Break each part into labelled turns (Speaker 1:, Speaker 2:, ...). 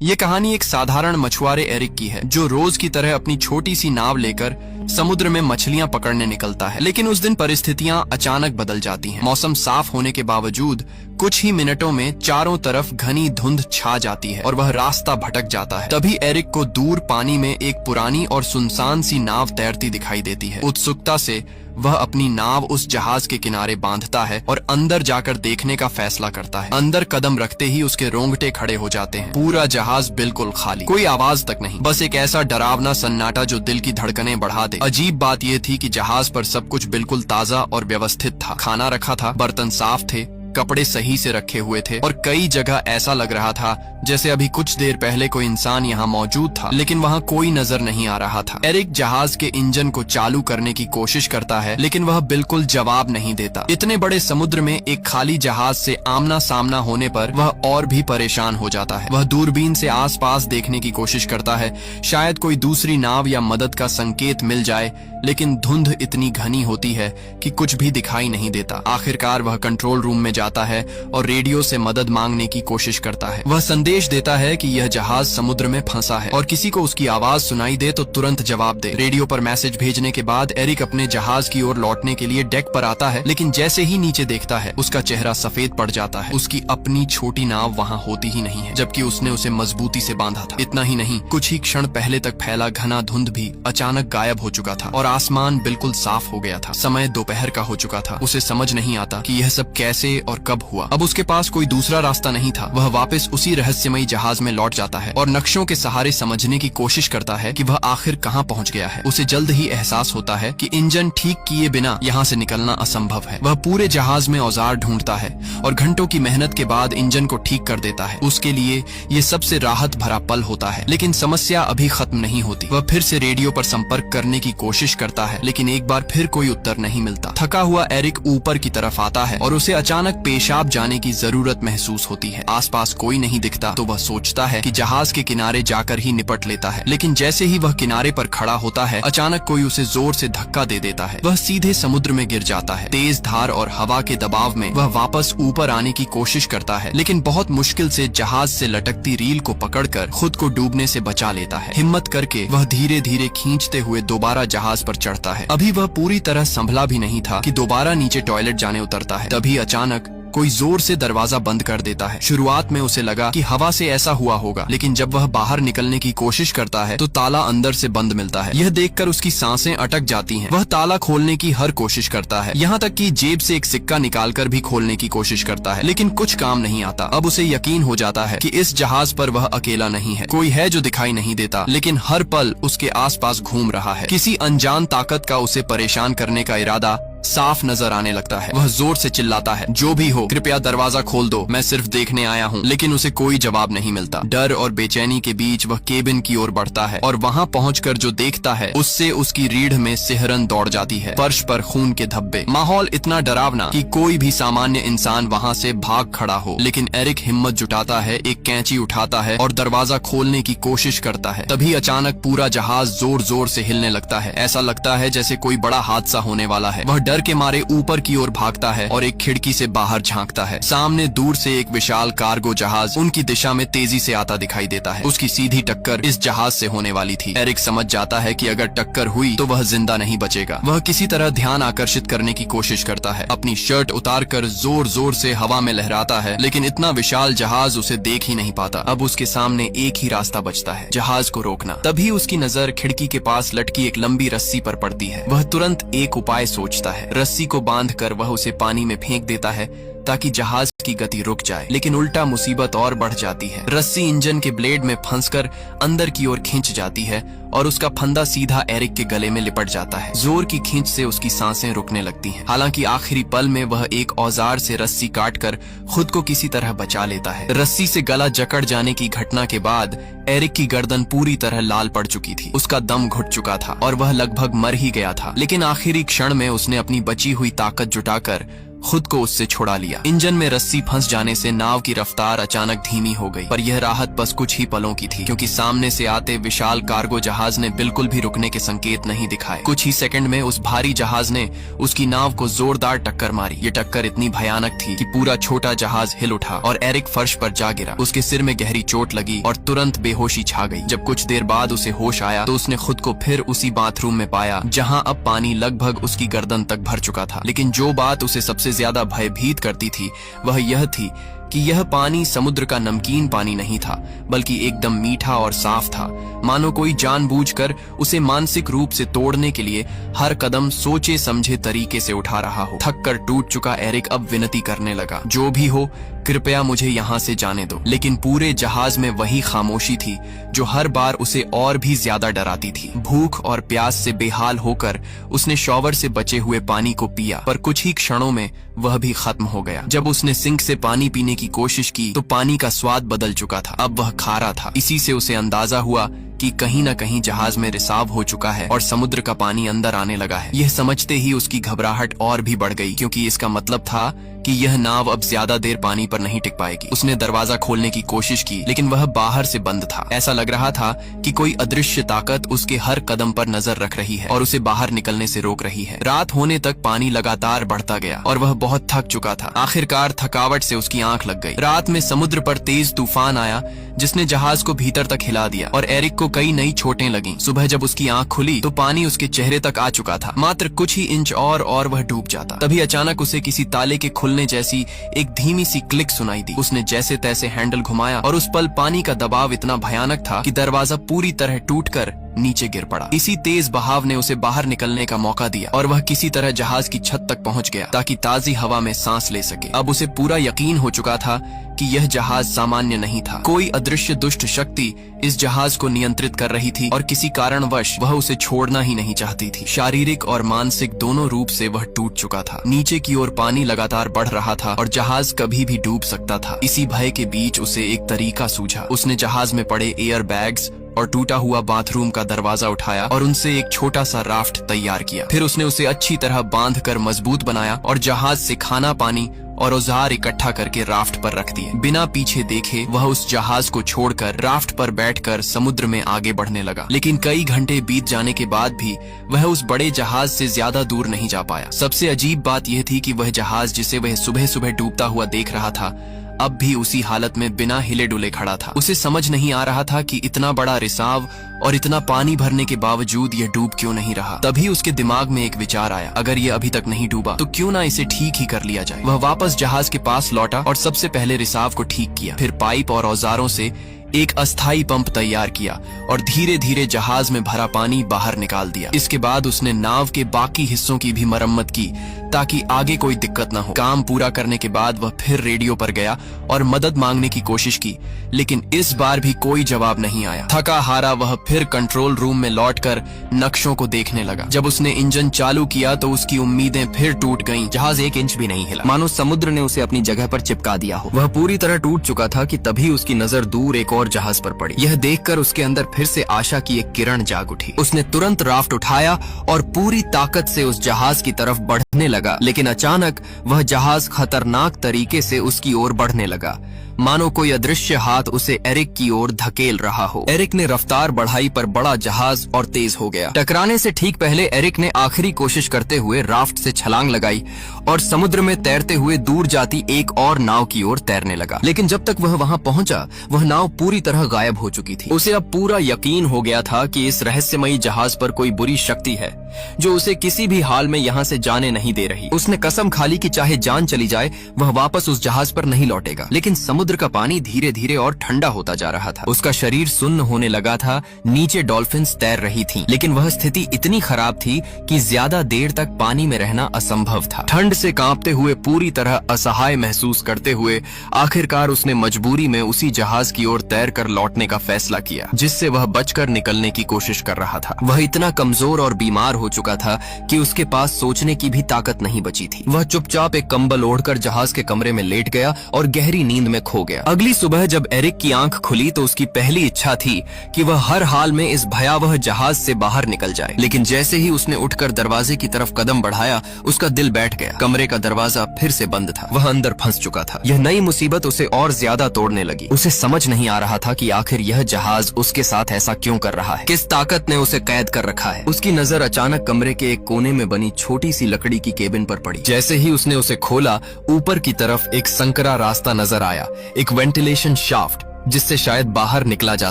Speaker 1: ये कहानी एक साधारण मछुआरे एरिक की है जो रोज की तरह अपनी छोटी सी नाव लेकर समुद्र में मछलियां पकड़ने निकलता है। लेकिन उस दिन परिस्थितियां अचानक बदल जाती हैं। मौसम साफ होने के बावजूद कुछ ही मिनटों में चारों तरफ घनी धुंध छा जाती है और वह रास्ता भटक जाता है। तभी एरिक को दूर पानी में एक पुरानी और सुनसान सी नाव तैरती दिखाई देती है। उत्सुकता से वह अपनी नाव उस जहाज के किनारे बांधता है और अंदर जाकर देखने का फैसला करता है। अंदर कदम रखते ही उसके रोंगटे खड़े हो जाते हैं। पूरा जहाज बिल्कुल खाली, कोई आवाज तक नहीं, बस एक ऐसा डरावना सन्नाटा जो दिल की धड़कनें बढ़ा दे। अजीब बात यह थी कि जहाज पर सब कुछ बिल्कुल ताजा और व्यवस्थित था। खाना रखा था, बर्तन साफ थे, कपड़े सही से रखे हुए थे और कई जगह ऐसा लग रहा था जैसे अभी कुछ देर पहले कोई इंसान यहाँ मौजूद था, लेकिन वहाँ कोई नजर नहीं आ रहा था। एरिक जहाज के इंजन को चालू करने की कोशिश करता है, लेकिन वह बिल्कुल जवाब नहीं देता। इतने बड़े समुद्र में एक खाली जहाज से आमना सामना होने पर वह और भी परेशान हो जाता है। वह दूरबीन से आसपास देखने की कोशिश करता है, शायद कोई दूसरी नाव या मदद का संकेत मिल जाए, लेकिन धुंध इतनी घनी होती है कि कुछ भी दिखाई नहीं देता। आखिरकार वह कंट्रोल रूम में जाता है और रेडियो से मदद मांगने की कोशिश करता है। वह संदेश देता है कि यह जहाज समुद्र में फंसा है और किसी को उसकी आवाज सुनाई दे तो तुरंत जवाब दे। रेडियो पर मैसेज भेजने के बाद एरिक अपने जहाज की ओर लौटने के लिए डेक पर आता है, लेकिन जैसे ही नीचे देखता है उसका चेहरा सफेद पड़ जाता है। उसकी अपनी छोटी नाव वहाँ होती ही नहीं है, जबकि उसने उसे मजबूती से बांधा था। इतना ही नहीं, कुछ ही क्षण पहले तक फैला घना धुंध भी अचानक गायब हो चुका था और आसमान बिल्कुल साफ हो गया था। समय दोपहर का हो चुका था। उसे समझ नहीं आता कि यह सब कैसे और कब हुआ। अब उसके पास कोई दूसरा रास्ता नहीं था। वह वापस उसी रहस्यमयी जहाज में लौट जाता है और नक्शों के सहारे समझने की कोशिश करता है कि वह आखिर कहाँ पहुँच गया है। उसे जल्द ही एहसास होता है कि इंजन ठीक किए बिना यहाँ से निकलना असंभव है। वह पूरे जहाज में औजार ढूंढता है और घंटों की मेहनत के बाद इंजन को ठीक कर देता है। उसके लिए ये सबसे राहत भरा पल होता है, लेकिन समस्या अभी खत्म नहीं होती। वह फिर से रेडियो पर संपर्क करने की कोशिश करता है, लेकिन एक बार फिर कोई उत्तर नहीं मिलता। थका हुआ एरिक ऊपर की तरफ आता है और उसे अचानक पेशाब जाने की जरूरत महसूस होती है। आसपास कोई नहीं दिखता तो वह सोचता है कि जहाज के किनारे जाकर ही निपट लेता है, लेकिन जैसे ही वह किनारे पर खड़ा होता है अचानक कोई उसे जोर से धक्का दे देता है। वह सीधे समुद्र में गिर जाता है। तेज धार और हवा के दबाव में वह वापस ऊपर आने की कोशिश करता है, लेकिन बहुत मुश्किल से जहाज से लटकती रील को पकड़कर खुद को डूबने से बचा लेता है। हिम्मत करके वह धीरे धीरे खींचते हुए दोबारा जहाज पर चढ़ता है। अभी वह पूरी तरह संभला भी नहीं था कि दोबारा नीचे टॉयलेट जाने उतरता है। तभी अचानक कोई जोर से दरवाजा बंद कर देता है। शुरुआत में उसे लगा कि हवा से ऐसा हुआ होगा, लेकिन जब वह बाहर निकलने की कोशिश करता है तो ताला अंदर से बंद मिलता है। यह देखकर उसकी सांसें अटक जाती हैं। वह ताला खोलने की हर कोशिश करता है, यहाँ तक कि जेब से एक सिक्का निकालकर भी खोलने की कोशिश करता है, लेकिन कुछ काम नहीं आता। अब उसे यकीन हो जाता है कि इस जहाज पर वह अकेला नहीं है। कोई है जो दिखाई नहीं देता, लेकिन हर पल उसके आसपास घूम रहा है। किसी अनजान ताकत का उसे परेशान करने का इरादा साफ नजर आने लगता है। वह जोर से चिल्लाता है, जो भी हो कृपया दरवाजा खोल दो, मैं सिर्फ देखने आया हूँ। लेकिन उसे कोई जवाब नहीं मिलता। डर और बेचैनी के बीच वह केबिन की ओर बढ़ता है और वहाँ पहुंचकर जो देखता है उससे उसकी रीढ़ में सिहरन दौड़ जाती है। फर्श पर खून के धब्बे, माहौल इतना डरावना कि कोई भी सामान्य इंसान वहाँ से भाग खड़ा हो। लेकिन एरिक हिम्मत जुटाता है, एक कैंची उठाता है और दरवाजा खोलने की कोशिश करता है। तभी अचानक पूरा जहाज जोर जोर से हिलने लगता है। ऐसा लगता है जैसे कोई बड़ा हादसा होने वाला है। वह डर के मारे ऊपर की ओर भागता है और एक खिड़की से बाहर झांकता है। सामने दूर से एक विशाल कार्गो जहाज उनकी दिशा में तेजी से आता दिखाई देता है। उसकी सीधी टक्कर इस जहाज से होने वाली थी। एरिक समझ जाता है कि अगर टक्कर हुई तो वह जिंदा नहीं बचेगा। वह किसी तरह ध्यान आकर्षित करने की कोशिश करता है। अपनी शर्ट उतारकर जोर जोर से हवा में लहराता है, लेकिन इतना विशाल जहाज उसे देख ही नहीं पाता। अब उसके सामने एक ही रास्ता बचता है, जहाज को रोकना। तभी उसकी नजर खिड़की के पास लटकी एक लंबी रस्सी पर पड़ती है। वह तुरंत एक उपाय सोचता है। रस्सी को बांधकर वह उसे पानी में फेंक देता है ताकि जहाज की गति रुक जाए, लेकिन उल्टा मुसीबत और बढ़ जाती है। रस्सी इंजन के ब्लेड में फंसकर अंदर की ओर खींच जाती है और उसका फंदा सीधा एरिक के गले में लिपट जाता है। जोर की खींच से उसकी सांसें रुकने लगती हैं। हालांकि आखिरी पल में वह एक औजार से रस्सी काटकर खुद को किसी तरह बचा लेता है। रस्सी से गला जकड़ जाने की घटना के बाद एरिक की गर्दन पूरी तरह लाल पड़ चुकी थी। उसका दम घुट चुका था और वह लगभग मर ही गया था, लेकिन आखिरी क्षण में उसने अपनी बची हुई ताकत जुटाकर खुद को उससे छुड़ा लिया। इंजन में रस्सी फंस जाने से नाव की रफ्तार अचानक धीमी हो गई, पर यह राहत बस कुछ ही पलों की थी, क्योंकि सामने से आते विशाल कार्गो जहाज ने बिल्कुल भी रुकने के संकेत नहीं दिखाए। कुछ ही सेकंड में उस भारी जहाज ने उसकी नाव को जोरदार टक्कर मारी। ये टक्कर इतनी भयानक थी कि पूरा छोटा जहाज हिल उठा और एरिक फर्श पर जा गिरा। उसके सिर में गहरी चोट लगी और तुरंत बेहोशी छा गई। जब कुछ देर बाद उसे होश आया तो उसने खुद को फिर उसी बाथरूम में पाया जहां अब पानी लगभग उसकी गर्दन तक भर चुका था। लेकिन जो बात उसे सबसे ज्यादा भयभीत करती थी वह यह थी कि यह पानी समुद्र का नमकीन पानी नहीं था, बल्कि एकदम मीठा और साफ था, मानो कोई जानबूझकर उसे मानसिक रूप से तोड़ने के लिए हर कदम सोचे समझे तरीके से उठा रहा हो। थक कर टूट चुका एरिक अब विनती करने लगा, जो भी हो कृपया मुझे यहाँ से जाने दो। लेकिन पूरे जहाज में वही खामोशी थी जो हर बार उसे और भी ज्यादा डराती थी। भूख और प्यास से बेहाल होकर उसने शॉवर से बचे हुए पानी को पिया, पर कुछ ही क्षणों में वह भी खत्म हो गया। जब उसने सिंक से पानी पीने की कोशिश की तो पानी का स्वाद बदल चुका था, अब वह खारा था। इसी से उसे अंदाजा हुआ कि कहीं न कहीं जहाज में रिसाव हो चुका है और समुद्र का पानी अंदर आने लगा है। यह समझते ही उसकी घबराहट और भी बढ़ गई, क्योंकि इसका मतलब था कि यह नाव अब ज्यादा देर पानी पर नहीं टिक पाएगी। उसने दरवाजा खोलने की कोशिश की, लेकिन वह बाहर से बंद था। ऐसा लग रहा था कि कोई अदृश्य ताकत उसके हर कदम पर नजर रख रही है और उसे बाहर निकलने से रोक रही है। रात होने तक पानी लगातार बढ़ता गया और वह बहुत थक चुका था। आखिरकार थकावट से उसकी आंख लग गई। रात में समुद्र पर तेज तूफान आया जिसने जहाज को भीतर तक हिला दिया और एरिक को कई नई चोटें लगीं। सुबह जब उसकी आंख खुली तो पानी उसके चेहरे तक आ चुका था। मात्र कुछ ही इंच और वह डूब जाता। तभी अचानक उसे किसी ताले के खुलने जैसी एक धीमी सी क्लिक सुनाई दी। उसने जैसे तैसे हैंडल घुमाया और उस पल पानी का दबाव इतना भयानक था कि दरवाजा पूरी तरह टूटकर नीचे गिर पड़ा। इसी तेज बहाव ने उसे बाहर निकलने का मौका दिया और वह किसी तरह जहाज की छत तक पहुंच गया ताकि ताजी हवा में सांस ले सके। अब उसे पूरा यकीन हो चुका था कि यह जहाज सामान्य नहीं था। कोई अदृश्य दुष्ट शक्ति इस जहाज को नियंत्रित कर रही थी और किसी कारणवश वह उसे छोड़ना ही नहीं चाहती थी। शारीरिक और मानसिक दोनों रूप से वह टूट चुका था। नीचे की ओर पानी लगातार बढ़ रहा था और जहाज कभी भी डूब सकता था। इसी भय के बीच उसे एक तरीका सूझा। उसने जहाज में पड़े एयर बैग्स और टूटा हुआ बाथरूम का दरवाजा उठाया और उनसे एक छोटा सा राफ्ट तैयार किया। फिर उसने उसे अच्छी तरह बांध कर मजबूत बनाया और जहाज से खाना पानी और औजार इकट्ठा करके राफ्ट पर रख दिए। बिना पीछे देखे वह उस जहाज को छोड़कर राफ्ट पर बैठकर समुद्र में आगे बढ़ने लगा। लेकिन कई घंटे बीत जाने के बाद भी वह उस बड़े जहाज से ज्यादा दूर नहीं जा पाया। सबसे अजीब बात यह थी कि वह जहाज जिसे वह सुबह सुबह डूबता हुआ देख रहा था अब भी उसी हालत में बिना हिले डुले खड़ा था। उसे समझ नहीं आ रहा था कि इतना बड़ा रिसाव और इतना पानी भरने के बावजूद यह डूब क्यों नहीं रहा। तभी उसके दिमाग में एक विचार आया, अगर यह अभी तक नहीं डूबा तो क्यों ना इसे ठीक ही कर लिया जाए। वह वापस जहाज के पास लौटा और सबसे पहले रिसाव को ठीक किया। फिर पाइप और औजारों से एक अस्थायी पंप तैयार किया और धीरे धीरे जहाज में भरा पानी बाहर निकाल दिया। इसके बाद उसने नाव के बाकी हिस्सों की भी मरम्मत की ताकि आगे कोई दिक्कत न हो। काम पूरा करने के बाद वह फिर रेडियो पर गया और मदद मांगने की कोशिश की, लेकिन इस बार भी कोई जवाब नहीं आया। थका हारा वह फिर कंट्रोल रूम में लौटकर नक्शों को देखने लगा। जब उसने इंजन चालू किया तो उसकी उम्मीदें फिर टूट गईं।
Speaker 2: जहाज एक इंच भी नहीं हिला, मानो समुद्र ने उसे अपनी जगह पर चिपका दिया हो।
Speaker 1: वह पूरी तरह टूट चुका था कि तभी उसकी नजर दूर एक और जहाज पर पड़ी। यह देखकर उसके अंदर फिर से आशा की एक किरण जाग उठी। उसने तुरंत राफ्ट उठाया और पूरी ताकत से उस जहाज की तरफ बढ़ने लगा, लेकिन अचानक वह जहाज खतरनाक तरीके से उसकी ओर बढ़ने लगा, मानो कोई अदृश्य हाथ उसे एरिक की ओर धकेल रहा हो। एरिक ने रफ्तार बढ़ाई पर बड़ा जहाज और तेज हो गया। टकराने से ठीक पहले एरिक ने आखिरी कोशिश करते हुए राफ्ट से छलांग लगाई और समुद्र में तैरते हुए दूर जाती एक और नाव की ओर तैरने लगा। लेकिन जब तक वह वहां पहुंचा वह नाव पूरी तरह गायब हो चुकी थी। उसे अब पूरा यकीन हो गया था कि इस रहस्यमयी जहाज पर कोई बुरी शक्ति है जो उसे किसी भी हाल में यहाँ से जाने नहीं दे रही। उसने कसम खा ली कि चाहे जान चली जाए वह वापस उस जहाज पर नहीं लौटेगा। लेकिन समुद्र का पानी धीरे धीरे और ठंडा होता जा रहा था। उसका शरीर सुन्न होने लगा था। नीचे डॉल्फिन्स तैर रही थीं, लेकिन वह स्थिति इतनी खराब थी कि ज्यादा देर तक पानी में रहना असंभव था। ठंड से कांपते हुए, पूरी तरह असहाय महसूस करते हुए आखिरकार उसने मजबूरी में उसी जहाज की ओर तैर कर लौटने का फैसला किया जिससे वह बचकर निकलने की कोशिश कर रहा था। वह इतना कमजोर और बीमार हो चुका था कि उसके पास सोचने की भी ताकत नहीं बची थी। वह चुपचाप एक कंबल ओढ़कर जहाज के कमरे में लेट गया और गहरी नींद में खो
Speaker 2: खो गया। अगली सुबह जब एरिक की आंख खुली तो उसकी पहली इच्छा थी कि वह हर हाल में इस भयावह जहाज से बाहर निकल जाए, लेकिन जैसे ही उसने उठकर दरवाजे की तरफ कदम बढ़ाया उसका दिल बैठ गया। कमरे का दरवाजा फिर से बंद था, वह अंदर फंस चुका था। यह नई मुसीबत उसे और ज्यादा तोड़ने लगी। उसे समझ नहीं आ रहा था कि आखिर यह जहाज उसके साथ ऐसा क्यों कर रहा है, किस ताकत ने उसे कैद कर रखा है। उसकी नजर अचानक कमरे के एक कोने में बनी छोटी सी लकड़ी की केबिन पर पड़ी। जैसे ही उसने उसे खोला, ऊपर की तरफ एक संकरा रास्ता नजर आया, एक वेंटिलेशन शाफ्ट जिससे शायद बाहर निकला जा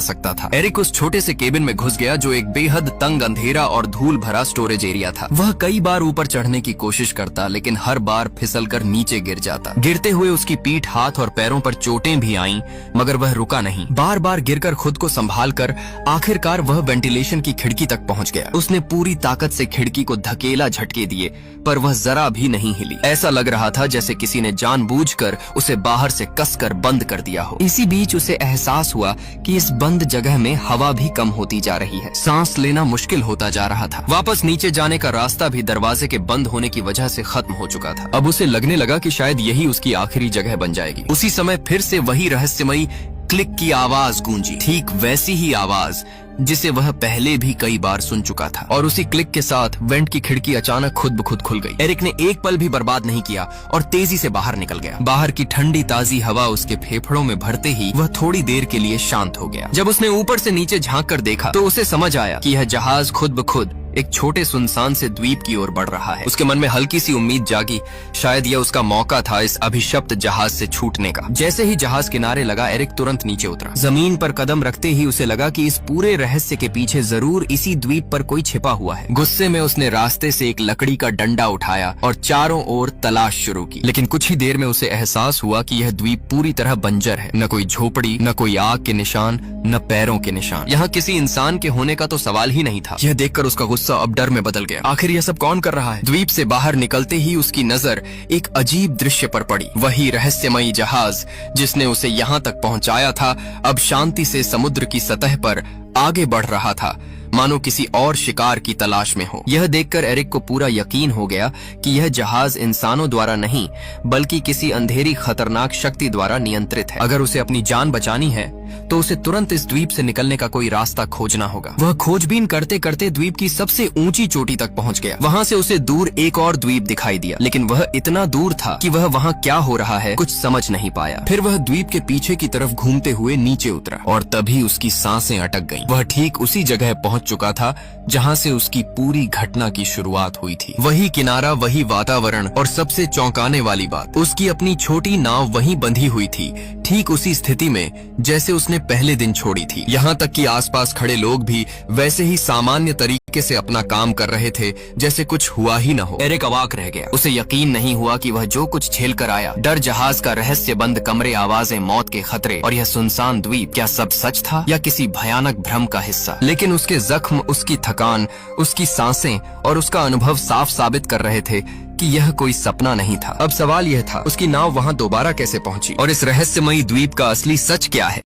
Speaker 2: सकता था। एरिक उस छोटे से केबिन में घुस गया जो एक बेहद तंग, अंधेरा और धूल भरा स्टोरेज एरिया था। वह कई बार ऊपर चढ़ने की कोशिश करता, लेकिन हर बार फिसलकर नीचे गिर जाता। गिरते हुए उसकी पीठ, हाथ और पैरों पर चोटें भी आईं, मगर वह रुका नहीं। बार बार गिरकर खुद को संभालकर आखिरकार वह वेंटिलेशन की खिड़की तक पहुंच गया। उसने पूरी ताकत से खिड़की को धकेला, झटके दिए, पर वह जरा भी नहीं हिली। ऐसा लग रहा था जैसे किसी ने जानबूझकर उसे बाहर से कसकर बंद कर दिया हो। इसी बीच उसे एहसास हुआ कि इस बंद जगह में हवा भी कम होती जा रही है। सांस लेना मुश्किल होता जा रहा था। वापस नीचे जाने का रास्ता भी दरवाजे के बंद होने की वजह से खत्म हो चुका था। अब उसे लगने लगा कि शायद यही उसकी आखिरी जगह बन जाएगी। उसी समय फिर से वही रहस्यमयी क्लिक की आवाज गूंजी, ठीक वैसी ही आवाज जिसे वह पहले भी कई बार सुन चुका था। और उसी क्लिक के साथ वेंट की खिड़की अचानक खुद ब खुद खुल गई। एरिक ने एक पल भी बर्बाद नहीं किया और तेजी से बाहर निकल गया। बाहर की ठंडी ताजी हवा उसके फेफड़ों में भरते ही वह थोड़ी देर के लिए शांत हो गया। जब उसने ऊपर से नीचे झांक कर देखा तो उसे समझ आया कि यह जहाज खुद ब खुद एक छोटे सुनसान से द्वीप की ओर बढ़ रहा है। उसके मन में हल्की सी उम्मीद जागी, शायद यह उसका मौका था इस अभिशप्त जहाज से छूटने का। जैसे ही जहाज किनारे लगा, एरिक तुरंत नीचे उतरा। जमीन पर कदम रखते ही उसे लगा कि इस पूरे रहस्य के पीछे जरूर इसी द्वीप पर कोई छिपा हुआ है। गुस्से में उसने रास्ते से एक लकड़ी का डंडा उठाया और चारों ओर तलाश शुरू की। लेकिन कुछ ही देर में उसे एहसास हुआ कि यह द्वीप पूरी तरह बंजर है। न कोई झोपड़ी, न कोई आग के निशान, न पैरों के निशान। यहाँ किसी इंसान के होने का तो सवाल ही नहीं था। यह देखकर उसका गुस्सा अब डर में बदल गया। आखिर यह सब कौन कर रहा है? द्वीप से बाहर निकलते ही उसकी नजर एक अजीब दृश्य पर पड़ी। वही रहस्यमयी जहाज जिसने उसे यहाँ तक पहुँचाया था, अब शांति से समुद्र की सतह पर आगे बढ़ रहा था, मानो किसी और शिकार की तलाश में हो। यह देखकर एरिक को पूरा यकीन हो गया कि यह जहाज इंसानों द्वारा नहीं, बल्कि किसी अंधेरी खतरनाक शक्ति द्वारा नियंत्रित है। अगर उसे अपनी जान बचानी है तो उसे तुरंत इस द्वीप से निकलने का कोई रास्ता खोजना होगा। वह खोजबीन करते करते द्वीप की सबसे ऊंची चोटी तक पहुंच गया। वहां से उसे दूर एक और द्वीप दिखाई दिया, लेकिन वह इतना दूर था कि वह वहां क्या हो रहा है कुछ समझ नहीं पाया। फिर वह द्वीप के पीछे की तरफ घूमते हुए नीचे उतरा और तभी उसकी सांसें अटक गईं। वह ठीक उसी जगह पहुंच चुका था जहां से उसकी पूरी घटना की शुरुआत हुई थी। वही किनारा, वही वातावरण और सबसे चौंकाने वाली बात, उसकी अपनी छोटी नाव वहीं बंधी हुई थी, ठीक उसी स्थिति में जैसे उसने पहले दिन छोड़ी थी। यहाँ तक कि आसपास खड़े लोग भी वैसे ही सामान्य तरीके से अपना काम कर रहे थे जैसे कुछ हुआ ही न हो। एरिक अवाक रह गया। उसे यकीन नहीं हुआ कि वह जो कुछ झेल कर आया, डर, जहाज का रहस्य बंद कमरे, आवाजें, मौत के खतरे और यह सुनसान द्वीप, क्या सब सच था या किसी भयानक भ्रम का हिस्सा? लेकिन उसके जख्म, उसकी थकान, उसकी सांसें और उसका अनुभव साफ साबित कर रहे थे कि यह कोई सपना नहीं था। अब सवाल यह था, उसकी नाव वहां दोबारा कैसे पहुंची और इस रहस्यमयी द्वीप का असली सच क्या है?